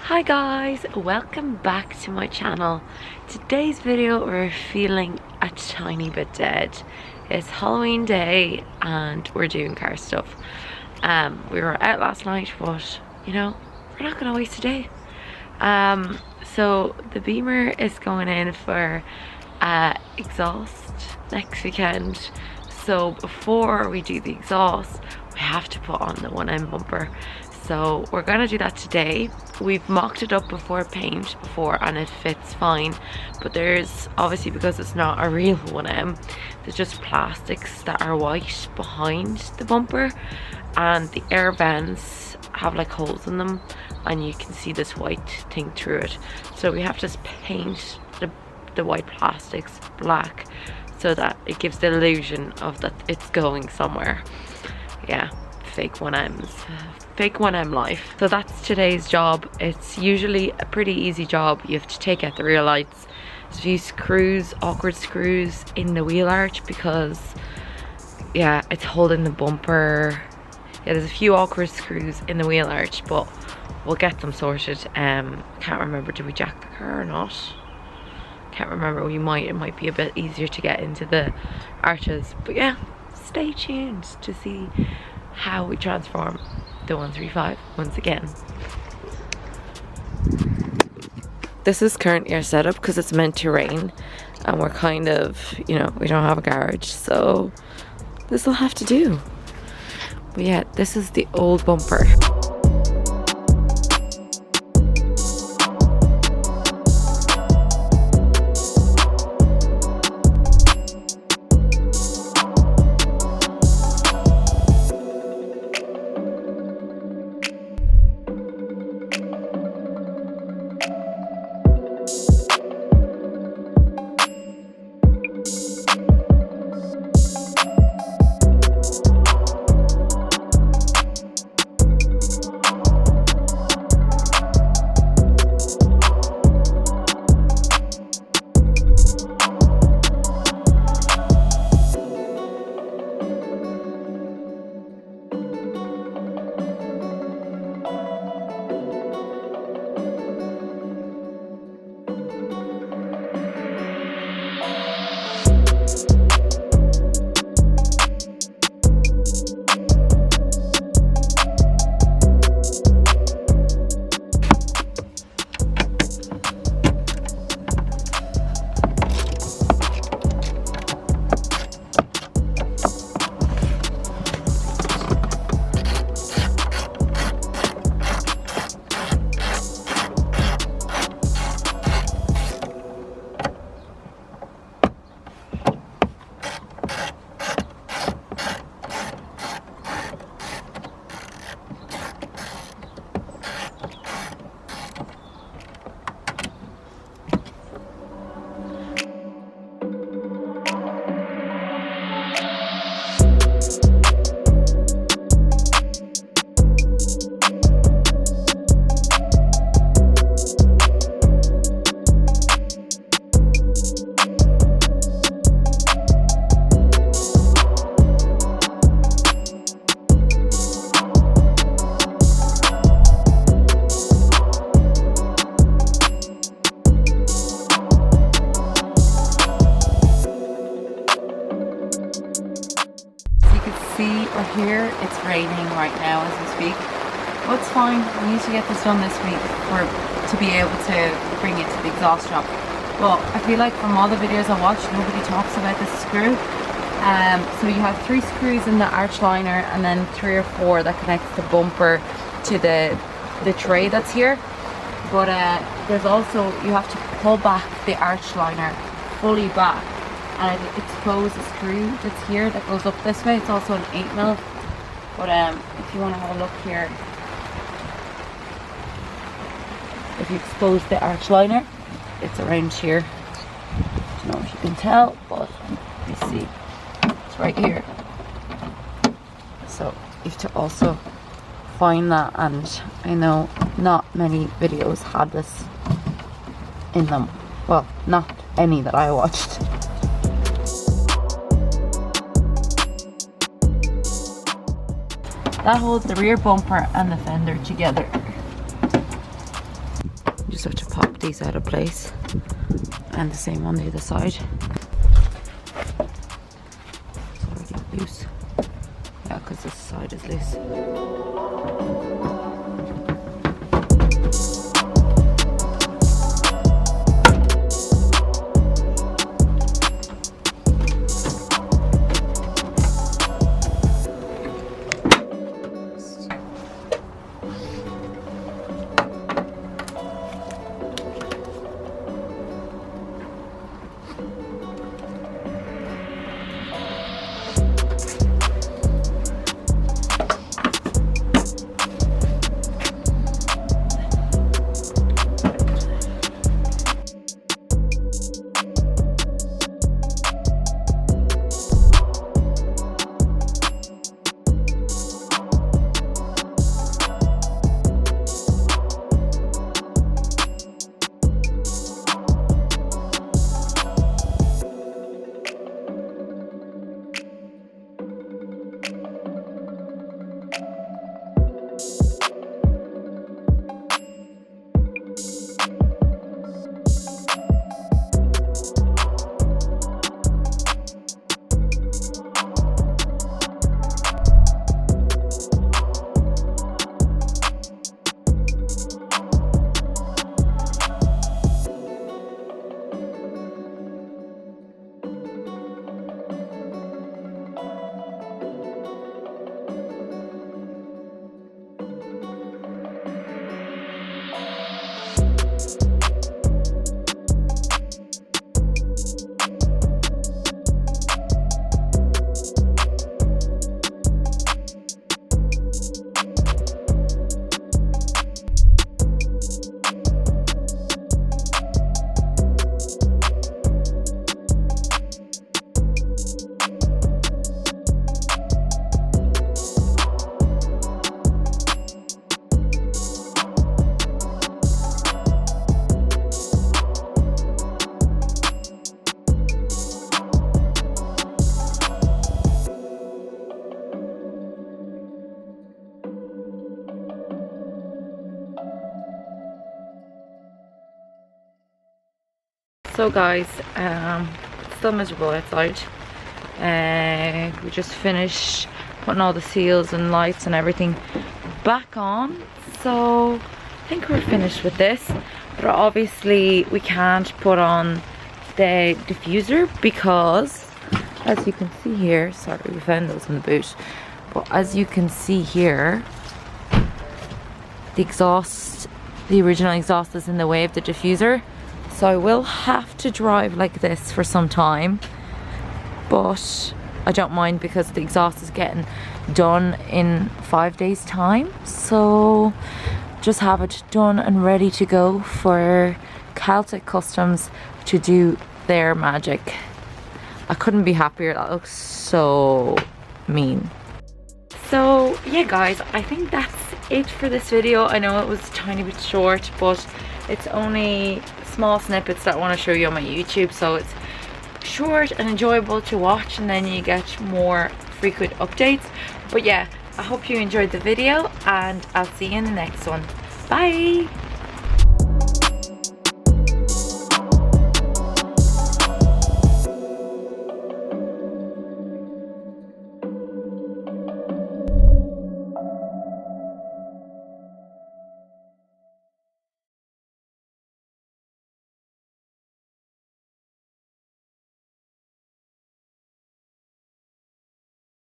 Hi guys, welcome back to my channel. Today's video we're feeling a tiny bit dead. It's Halloween day and we're doing car stuff. We were out last night, but you know, we're not gonna waste a day. So the Beamer is going in for exhaust next weekend. So before we do the exhaust, we have to put on the 1M bumper. So we're gonna do that today. We've mocked it up before paint and it fits fine, but there's obviously, because it's not a real 1M, there's just plastics that are white behind the bumper, and the air vents have like holes in them and you can see this white thing through it. So we have to paint the white plastics black so that it gives the illusion of that it's going somewhere. Yeah, fake 1Ms. Fake 1M life. So that's today's job. It's usually a pretty easy job. You have to take out the rear lights. There's a few screws, awkward screws in the wheel arch because yeah, it's holding the bumper. Yeah, there's a few awkward screws in the wheel arch, but we'll get them sorted. Can't remember, did we jack the car or not? Can't remember, we might. It might be a bit easier to get into the arches, but yeah, stay tuned to see how we transform the 135 once again. This is currently our setup because it's meant to rain and we're kind of, you know, we don't have a garage, so this will have to do. But yeah, this is the old bumper. See or hear, it's raining right now as we speak. Well, it's fine. We need to get this done this week to be able to bring it to the exhaust shop. But I feel like from all the videos I watched, nobody talks about this screw. So you have 3 screws in the arch liner and then 3 or 4 that connects the bumper to the tray that's here. But there's also, you have to pull back the arch liner fully back and expose a screw that's here that goes up this way. It's also an 8mm, but if you want to have a look here, if you expose the arch liner, it's around here. I don't know if you can tell, but you see it's right here. So you have to also find that, and I know not many videos had this in them. Well, not any that I watched. That holds the rear bumper and the fender together. these out of place, and the same on the other side. It's already loose. Yeah, because this side is loose. So guys, it's still miserable outside. We just finished putting all the seals and lights and everything back on, so I think we're finished with this. But obviously we can't put on the diffuser because, as you can see here, sorry, we found those in the boot, but as you can see here, the exhaust, the original exhaust is in the way of the diffuser. So I will have to drive like this for some time, but I don't mind because the exhaust is getting done in 5 days time. So just have it done and ready to go for Celtic Customs to do their magic. I couldn't be happier. That looks so mean. So yeah guys, I think that's it for this video. I know it was a tiny bit short, but it's only small snippets that I want to show you on my YouTube, so it's short and enjoyable to watch, and then you get more frequent updates. But yeah, I hope you enjoyed the video, and I'll see you in the next one. Bye.